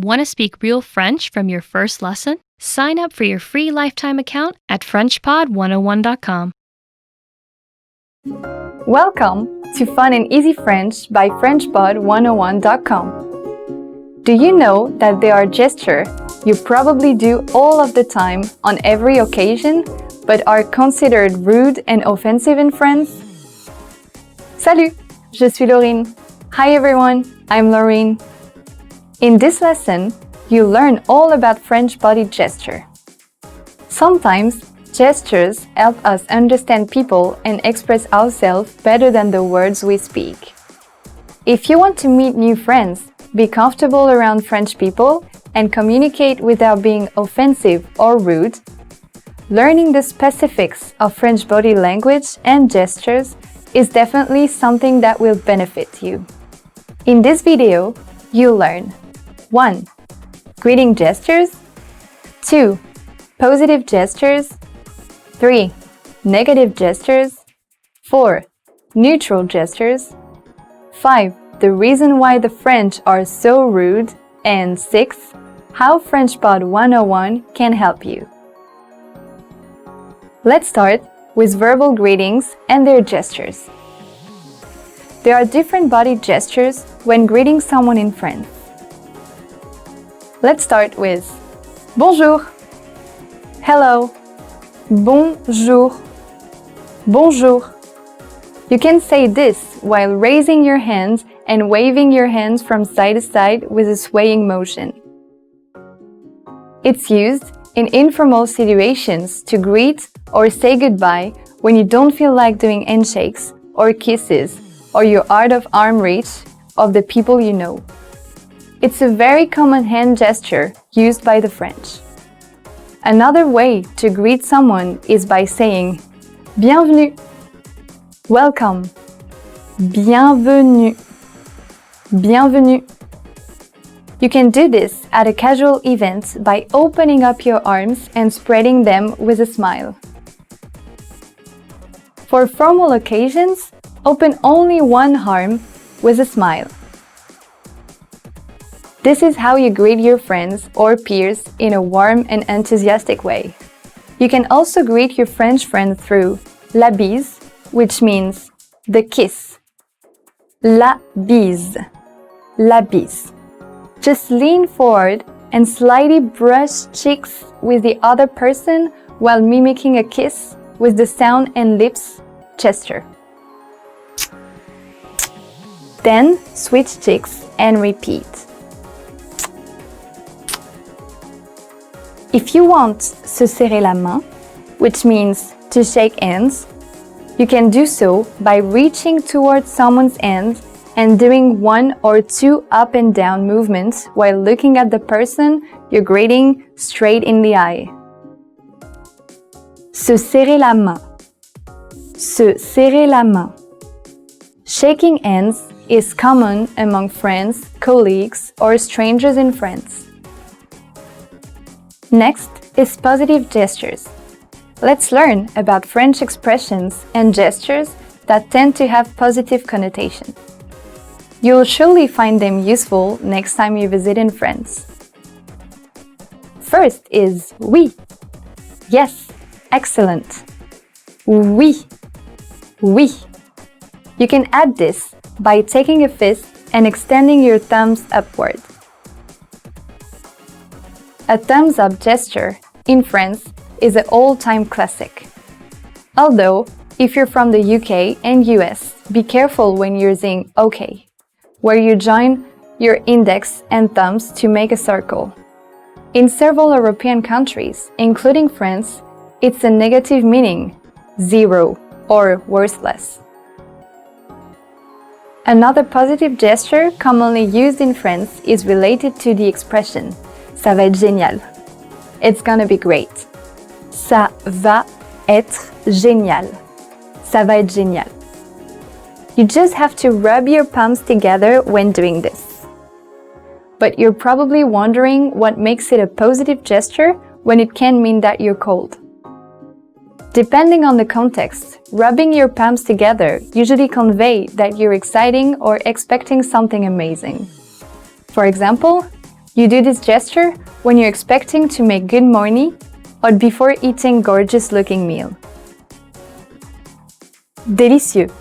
Want to speak real French from your first lesson? Sign up for your free lifetime account at FrenchPod101.com. Welcome to Fun and Easy French by FrenchPod101.com. Do you know that there are gestures you probably do all of the time on every occasion, but are considered rude and offensive in France? Salut, je suis Laurine. Hi everyone, I'm Laurine. In this lesson, you learn all about French body gesture. Sometimes, gestures help us understand people and express ourselves better than the words we speak. If you want to meet new friends, be comfortable around French people, and communicate without being offensive or rude, learning the specifics of French body language and gestures is definitely something that will benefit you. In this video, you'll learn 1. Greeting gestures 2. Positive gestures 3. Negative gestures 4. Neutral gestures 5. The reason why the French are so rude and 6. How FrenchPod 101 can help you. Let's start with verbal greetings and their gestures. There are different body gestures when greeting someone in France. Let's start with bonjour, hello, bonjour, bonjour. You can say this while raising your hands and waving your hands from side to side with a swaying motion. It's used in informal situations to greet or say goodbye when you don't feel like doing handshakes or kisses or you're out of arm reach of the people you know. It's a very common hand gesture used by the French. Another way to greet someone is by saying bienvenue, welcome, bienvenue, bienvenue. You can do this at a casual event by opening up your arms and spreading them with a smile. For formal occasions, open only one arm with a smile. This is how you greet your friends or peers in a warm and enthusiastic way. You can also greet your French friend through la bise, which means the kiss. La bise, la bise. Just lean forward and slightly brush cheeks with the other person while mimicking a kiss with the sound and lips gesture. Then switch cheeks and repeat. If you want se serrer la main, which means to shake hands, you can do so by reaching towards someone's hand and doing 1 or 2 up and down movements while looking at the person you're greeting straight in the eye. Se serrer la main. Se serrer la main. Shaking hands is common among friends, colleagues, or strangers in France. Next is positive gestures. Let's learn about French expressions and gestures that tend to have positive connotation. You'll surely find them useful next time you visit in France. First is oui. Yes, excellent. Oui, oui. You can add this by taking a fist and extending your thumbs upward. A thumbs up gesture in France is an all-time classic. Although, if you're from the UK and US, be careful when using OK, where you join your index and thumbs to make a circle. In several European countries, including France, it's a negative meaning, zero or worthless. Another positive gesture commonly used in France is related to the expression ça va être génial. It's gonna be great. Ça va être génial. Ça va être génial. You just have to rub your palms together when doing this. But you're probably wondering what makes it a positive gesture when it can mean that you're cold. Depending on the context, rubbing your palms together usually convey that you're exciting or expecting something amazing. For example, You do this gesture when you're expecting to make good money or before eating gorgeous-looking meal. Délicieux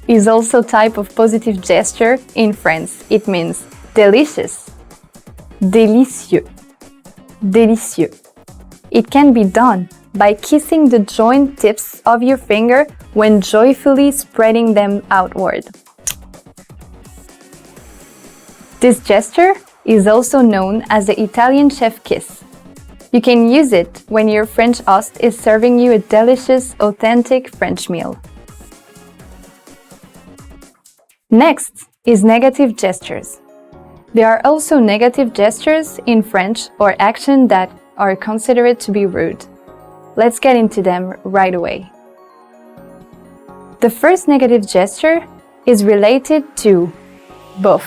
is also type of positive gesture in France. It means delicious. Délicieux. Délicieux. It can be done by kissing the joint tips of your finger when joyfully spreading them outward. This gesture is also known as the Italian chef kiss. You can use it when your French host is serving you a delicious, authentic French meal. Next is negative gestures. There are also negative gestures in French or actions that are considered to be rude. Let's get into them right away. The first negative gesture is related to bof,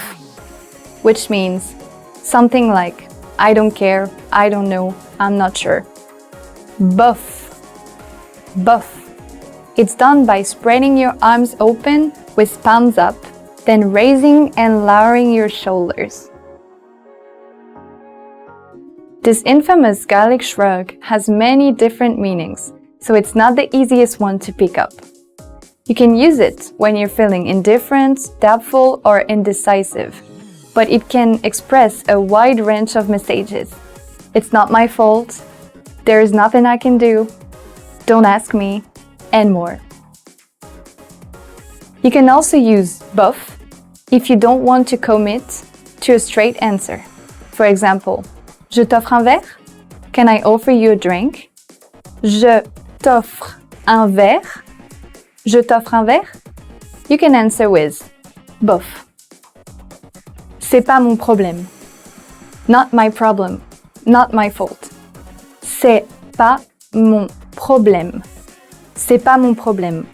which means something like I don't care, I don't know, I'm not sure. Bof. Bof. It's done by spreading your arms open with palms up, then raising and lowering your shoulders. This infamous Gaelic shrug has many different meanings, so it's not the easiest one to pick up. You can use it when you're feeling indifferent, doubtful, or indecisive, but it can express a wide range of messages. It's not my fault, there is nothing I can do, don't ask me, and more. You can also use bof if you don't want to commit to a straight answer. For example, je t'offre un verre? Can I offer you a drink? Je t'offre un verre? Je t'offre un verre? You can answer with bof. C'est pas mon problème. Not my problem. Not my fault. C'est pas mon problème. C'est pas mon problème.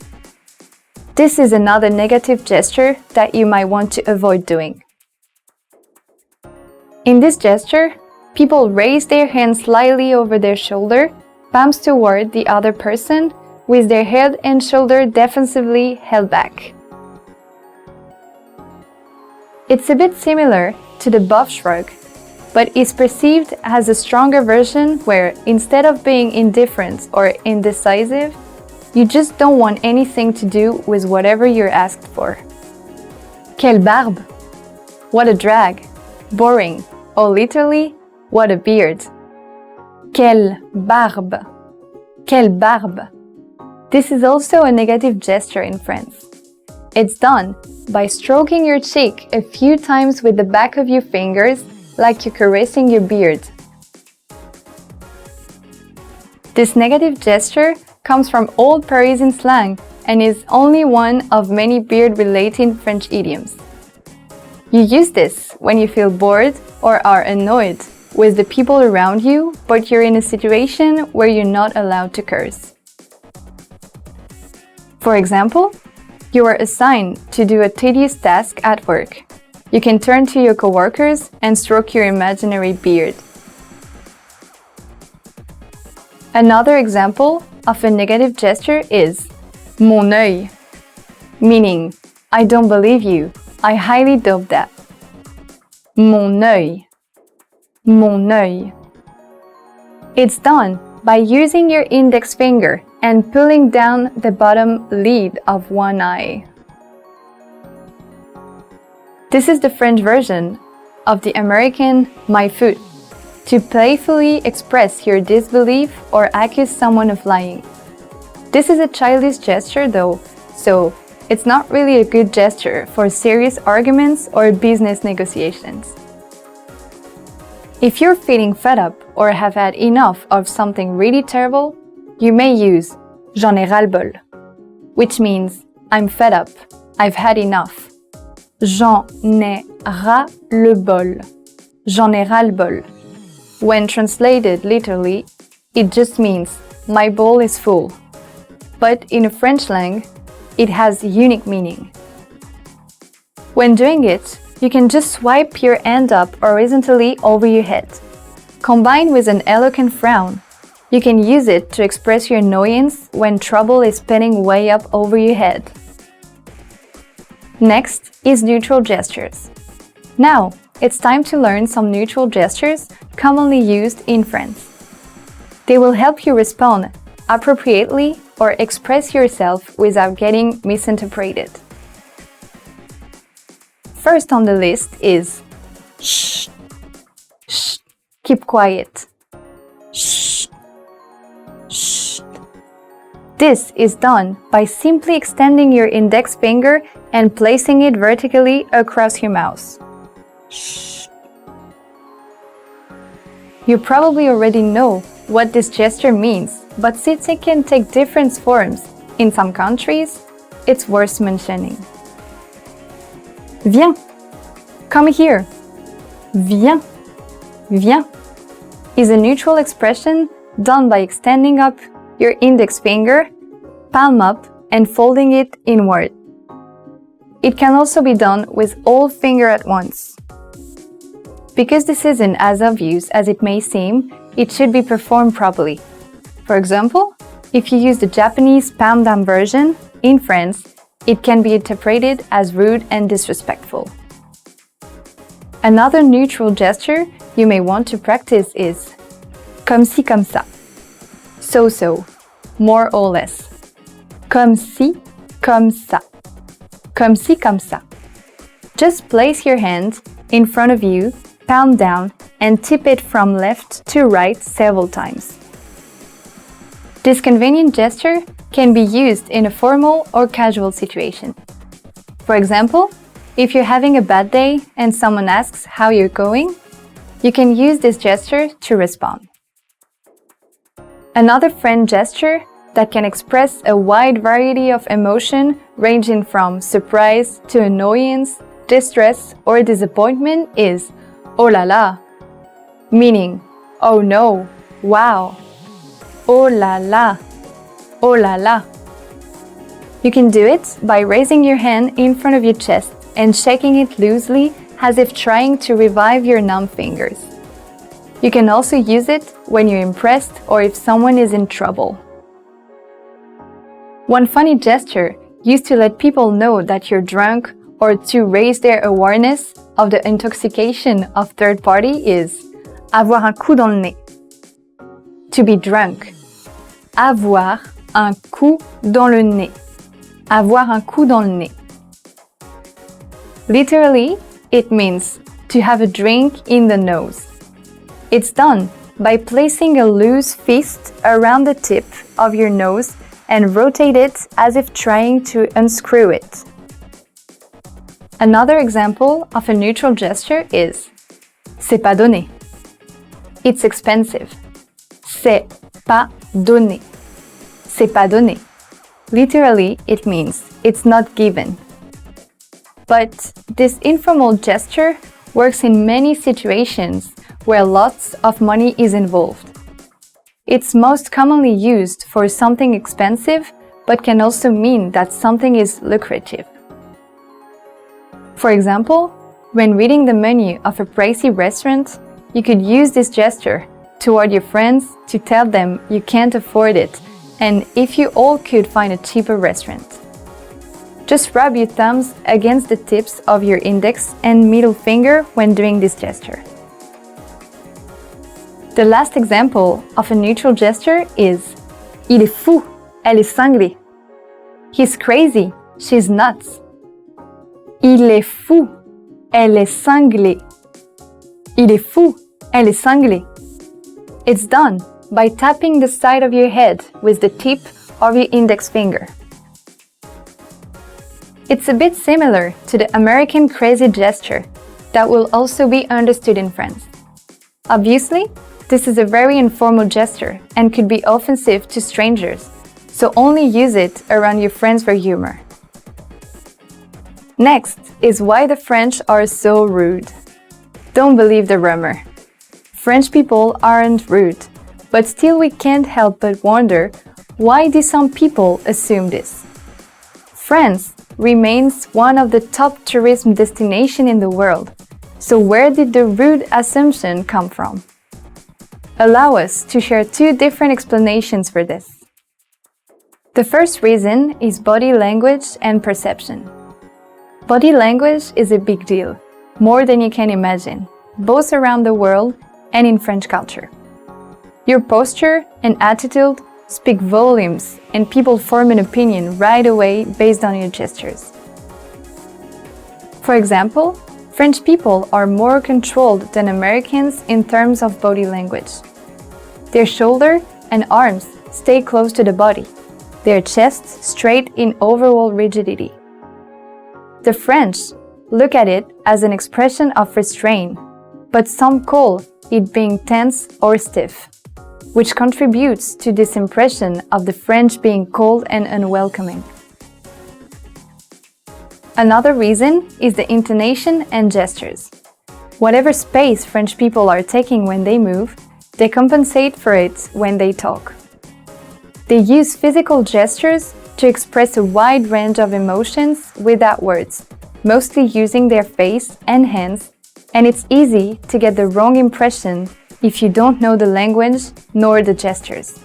This is another negative gesture that you might want to avoid doing. In this gesture, people raise their hands slightly over their shoulder, palms toward the other person, with their head and shoulder defensively held back. It's a bit similar to the bof shrug, but is perceived as a stronger version where, instead of being indifferent or indecisive, you just don't want anything to do with whatever you're asked for. Quelle barbe! What a drag! Boring! Or literally, what a beard! Quelle barbe! Quelle barbe! This is also a negative gesture in France. It's done by stroking your cheek a few times with the back of your fingers, like you're caressing your beard. This negative gesture comes from old Parisian slang and is only one of many beard-related French idioms. You use this when you feel bored or are annoyed with the people around you, but you're in a situation where you're not allowed to curse. For example, you are assigned to do a tedious task at work. You can turn to your coworkers and stroke your imaginary beard. Another example of a negative gesture is mon œil, meaning I don't believe you, I highly doubt that. Mon œil, mon œil. It's done by using your index finger and pulling down the bottom lid of one eye. This is the French version of the American my foot, to playfully express your disbelief or accuse someone of lying. This is a childish gesture though, so it's not really a good gesture for serious arguments or business negotiations. If you're feeling fed up or have had enough of something really terrible, you may use j'en ai ras-le-bol, which means I'm fed up, I've had enough. J'en ai ras-le-bol. J'en ai ras-le-bol. When translated literally, it just means my bowl is full. But in a French slang, it has unique meaning. When doing it, you can just swipe your hand up horizontally over your head. Combined with an eloquent frown, you can use it to express your annoyance when trouble is spinning way up over your head. Next is neutral gestures. Now, it's time to learn some neutral gestures commonly used in France. They will help you respond appropriately or express yourself without getting misinterpreted. First on the list is shh, shh, keep quiet, shh, shh. This is done by simply extending your index finger and placing it vertically across your mouth. Shh. You probably already know what this gesture means, but since it can take different forms in some countries, it's worth mentioning. Viens, come here. Viens, viens is a neutral expression done by extending up your index finger, palm up, and folding it inward. It can also be done with all fingers at once. Because this isn't as obvious as it may seem, it should be performed properly. For example, if you use the Japanese palm down version, in France, it can be interpreted as rude and disrespectful. Another neutral gesture you may want to practice is comme ci, comme ça. So, more or less. Comme ci, comme ça. Comme ci, comme ça. Just place your hand in front of you, palm down, and tip it from left to right several times. This convenient gesture can be used in a formal or casual situation. For example, if you're having a bad day and someone asks how you're going, you can use this gesture to respond. Another friend gesture that can express a wide variety of emotion ranging from surprise to annoyance, distress, or disappointment is oh la la, meaning oh no, wow, oh la la, oh la la. You can do it by raising your hand in front of your chest and shaking it loosely as if trying to revive your numb fingers. You can also use it when you're impressed or if someone is in trouble. One funny gesture used to let people know that you're drunk or to raise their awareness of the intoxication of third party is avoir un coup dans le nez. To be drunk. Avoir un coup dans le nez. Avoir un coup dans le nez. Literally, it means to have a drink in the nose. It's done by placing a loose fist around the tip of your nose and rotate it as if trying to unscrew it. Another example of a neutral gesture is c'est pas donné. It's expensive. C'est pas donné. C'est pas donné. Literally, it means it's not given. But this informal gesture works in many situations where lots of money is involved. It's most commonly used for something expensive, but can also mean that something is lucrative. For example, when reading the menu of a pricey restaurant, you could use this gesture toward your friends to tell them you can't afford it, and if you all could find a cheaper restaurant. Just rub your thumbs against the tips of your index and middle finger when doing this gesture. The last example of a neutral gesture is il est fou, elle est cinglée. He's crazy, she's nuts. Il est fou, elle est cinglée. Il est fou, elle est cinglée. It's done by tapping the side of your head with the tip of your index finger. It's a bit similar to the American crazy gesture that will also be understood in France. Obviously, this is a very informal gesture and could be offensive to strangers, so only use it around your friends for humor. Next is why the French are so rude. Don't believe the rumor. French people aren't rude, but still we can't help but wonder, why do some people assume this? France remains one of the top tourism destinations in the world, so where did the rude assumption come from? Allow us to share two different explanations for this. The first reason is body language and perception. Body language is a big deal. more than you can imagine, both around the world and in French culture. Your posture and attitude speak volumes, and people form an opinion right away based on your gestures. For example, French people are more controlled than Americans in terms of body language. Their shoulder and arms stay close to the body, their chests straight in overall rigidity. The French look at it as an expression of restraint, but some call it being tense or stiff, which contributes to this impression of the French being cold and unwelcoming. Another reason is the intonation and gestures. Whatever space French people are taking when they move, they compensate for it when they talk. They use physical gestures to express a wide range of emotions without words, mostly using their face and hands, and it's easy to get the wrong impression if you don't know the language nor the gestures.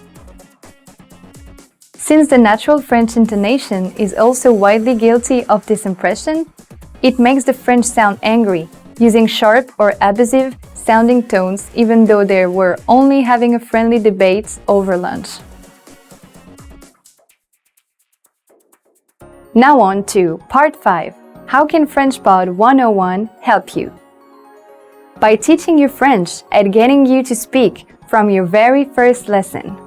Since the natural French intonation is also widely guilty of this impression, it makes the French sound angry, using sharp or abusive sounding tones even though they were only having a friendly debate over lunch. Now on to Part 5. How can FrenchPod 101 help you? By teaching you French and getting you to speak from your very first lesson.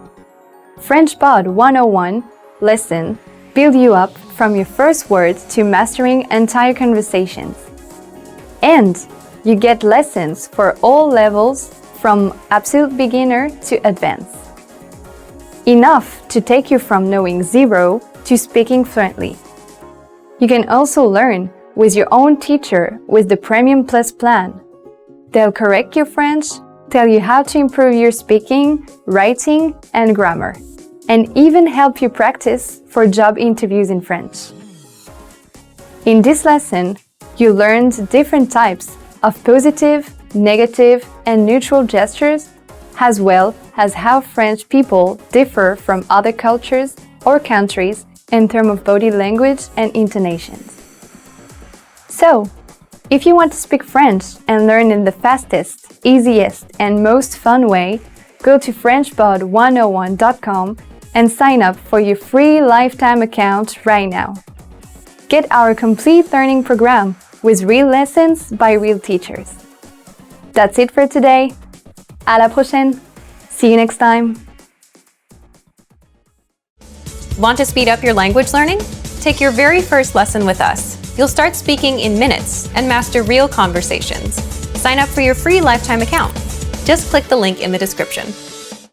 FrenchPod 101 lesson build you up from your first words to mastering entire conversations. And you get lessons for all levels from absolute beginner to advanced. Enough to take you from knowing zero to speaking fluently. You can also learn with your own teacher with the Premium Plus plan. They'll correct your French, tell you how to improve your speaking, writing, and grammar, and even help you practice for job interviews in French. In this lesson, you learned different types of positive, negative, and neutral gestures, as well as how French people differ from other cultures or countries in terms of body language and intonations. So, if you want to speak French and learn in the fastest, easiest, and most fun way, go to FrenchPod101.com and sign up for your free lifetime account right now. Get our complete learning program with real lessons by real teachers. That's it for today. À la prochaine. See you next time. Want to speed up your language learning? Take your very first lesson with us. You'll start speaking in minutes and master real conversations. Sign up for your free lifetime account. Just click the link in the description.